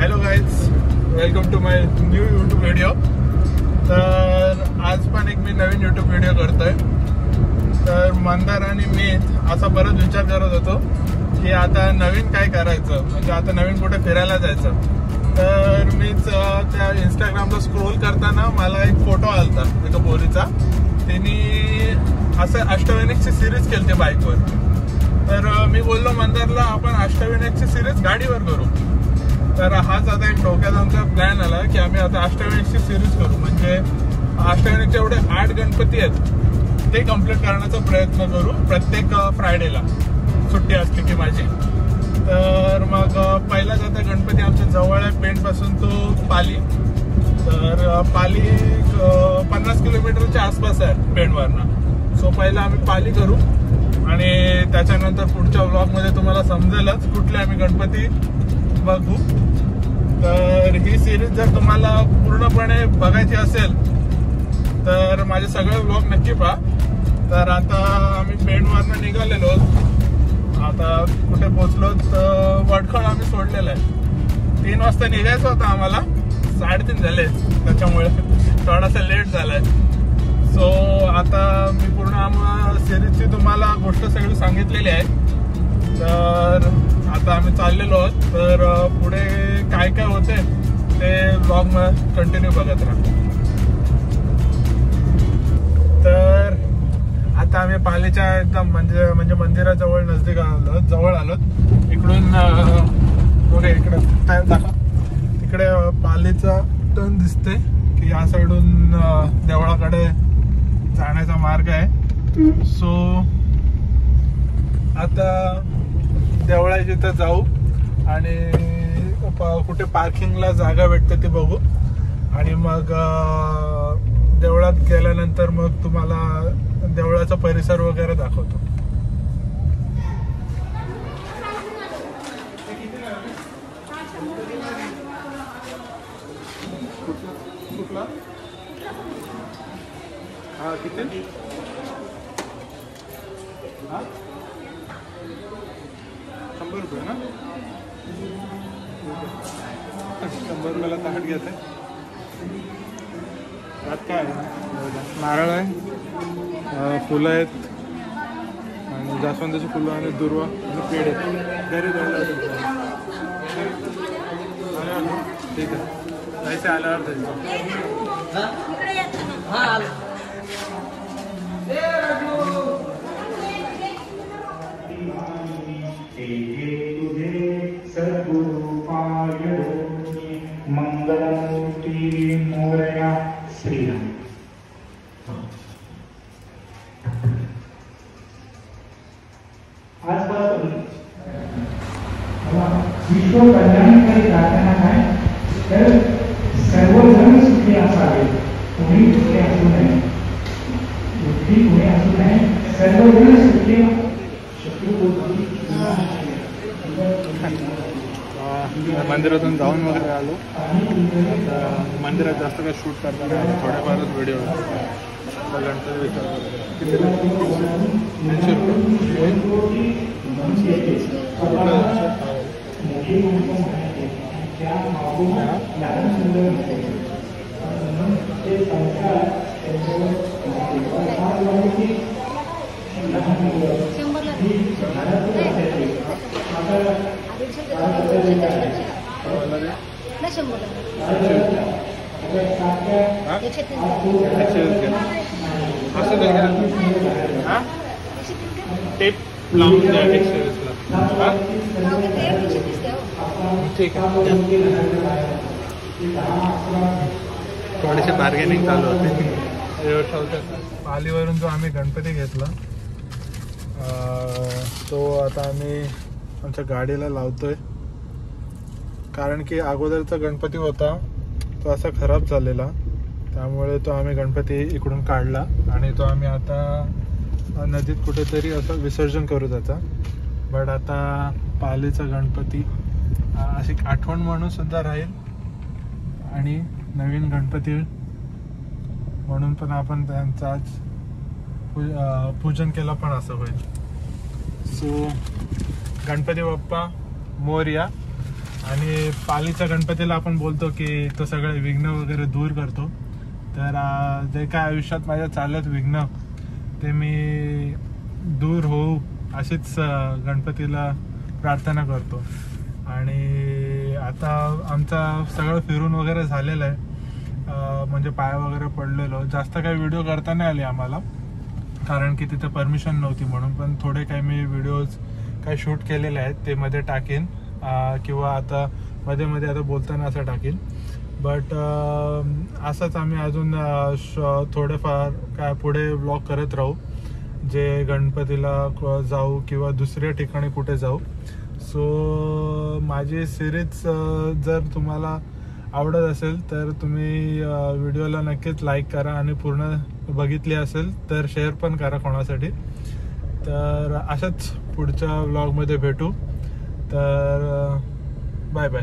Hello guys, welcome to my new YouTube video. तर आज पण एक मी नवीन यूट्यूब व्हिडिओ करतोय. तर मंदार आणि मी असा बराच विचार करत होतो की आता नवीन काय करायचं, म्हणजे आता नवीन कुठे फिरायला जायचं. तर मीच त्या इंस्टाग्रामला स्क्रोल करताना मला एक फोटो आलता एका पोरीचा. त्यांनी असं अष्टविनायकची सिरीज केली बाईकवर. तर मी बोललो मंदारला आपण अष्टविनायकची सिरीज गाडीवर करू. तर हाच आता एक डोक्यात आमचा प्लॅन आला की आम्ही आता अष्टविनायकची सिरीज करू. म्हणजे अष्टविनायकचे एवढे 8 गणपती आहेत ते कम्प्लीट करण्याचा प्रयत्न करू. प्रत्येक फ्रायडेला सुट्टी असली की माझी. तर मग पहिलाच आता गणपती आमच्या जवळ आहे पेणपासून तो पाली. तर पाली 50 किलोमीटरच्या आसपास आहे पेणवरनं. सो पहिला आम्ही पाली करू आणि त्याच्यानंतर पुढच्या व्लॉगमध्ये तुम्हाला समजेलच कुठले आम्ही गणपती बघू. तर ही सिरीज जर तुम्हाला पूर्णपणे बघायची असेल तर माझे सगळे व्लॉग नक्की पहा. तर आता आम्ही पेणवरनं निघालेलो. आता कुठे पोचलो तर वडखळ आम्ही सोडलेलं आहे. 3 वाजता निघायचं होतं आम्हाला, 3:30 झाले. त्याच्यामुळे थोडासा लेट झालाय. सो आता मी पूर्ण आम्हाला सिरीजची तुम्हाला गोष्ट सगळी सांगितलेली आहे. तर आता आम्ही चाललेलो आहोत. तर पुढे काय काय होते ते व्लॉग मध्ये कंटिन्यू बघत राहा. तर आता आम्ही पालीच्या एकदम म्हणजे मंदिराजवळ नजदीक जवळ आलो. इकडून बघा इकडे दाखवा, इकडे पालीचा टर्न दिसते की या साईडून देवळाकडे जाण्याचा मार्ग आहे. सो आता देवळाच्या इथं जाऊ आणि कुठे पार्किंगला जागा भेटते ती बघू. आणि मग देवळात गेल्यानंतर मग तुम्हाला देवळाचा परिसर वगैरे दाखवतो. कुठला हा किती हा 100 रुपये ना. 100 रुपयाला ताट घेत आहे. त्यात काय आहे, नारळ आहे, फुलं आहेत आणि जास्वंदाची फुलं आणि दुर्वा आणि पेढ आहेत. घरी द्यायला ठीक आहे. पैसे आल्यावर मंगलमूर्ती मोरया श्रीराम. आजपासून विश्व कल्याणकारी प्रार्थना काय तर सर्वजण सुखी असावे. कोणी दुःखी असू नये, दुःखी कोणी असू नये, सर्वजण सुखी. मंदिरातून जाऊन वगैरे आलो. आता मंदिरात जास्त काही शूट करता नाही, थोड्याफारच व्हिडिओ गणपती विचार. 300 रुपये. टेप लावून द्या 120ला. ठीक आहे. थोडेसे बार्गेनिंग चालू होते. पालीवरून जो आम्ही गणपती घेतला तो आता आम्ही आमच्या गाडीला लावतोय. कारण की अगोदरचा गणपती होता तो असा खराब झालेला, त्यामुळे तो आम्ही गणपती इकडून काढला आणि तो आम्ही आता नदीत कुठेतरी असं विसर्जन करू त्याचा. बट आता पालीचा गणपती अशी आठवण म्हणून सुद्धा राहील आणि नवीन गणपती म्हणून पण आपण त्यांचा आज पूजन केलं पण असं होईल. सो गणपती बाप्पा मोरया. आणि पालीच्या गणपतीला आपण बोलतो की तो सगळे विघ्न वगैरे दूर करतो. तर जे काय आयुष्यात माझ्या चालत विघ्न ते मी दूर होऊ अशीच गणपतीला प्रार्थना करतो. आणि आता आमचा सगळं फिरून वगैरे झालेलं आहे. म्हणजे पाय वगैरे पडलेलो. जास्त काही व्हिडिओ करता नाही आले आम्हाला कारण की तिथे परमिशन नव्हती म्हणून. पण थोडे काही मी व्हिडिओज काही शूट केलेले आहेत ते मध्ये टाकेन किंवा आता मध्ये मध्ये आता बोलताना असं टाकेन. बट असंच आम्ही अजून थोडेफार काय पुढे ब्लॉग करत राहू जे गणपतीला जाऊ किंवा दुसऱ्या ठिकाणी कुठे जाऊ. सो माझी सिरीज जर तुम्हाला आवडत असेल तर तुम्ही व्हिडिओला नक्कीच लाईक करा आणि पूर्ण बघितली असेल तर शेअर पण करा कोणासाठी. तर अशाच पुढच्या व्लॉगमध्ये भेटू. तर बाय बाय.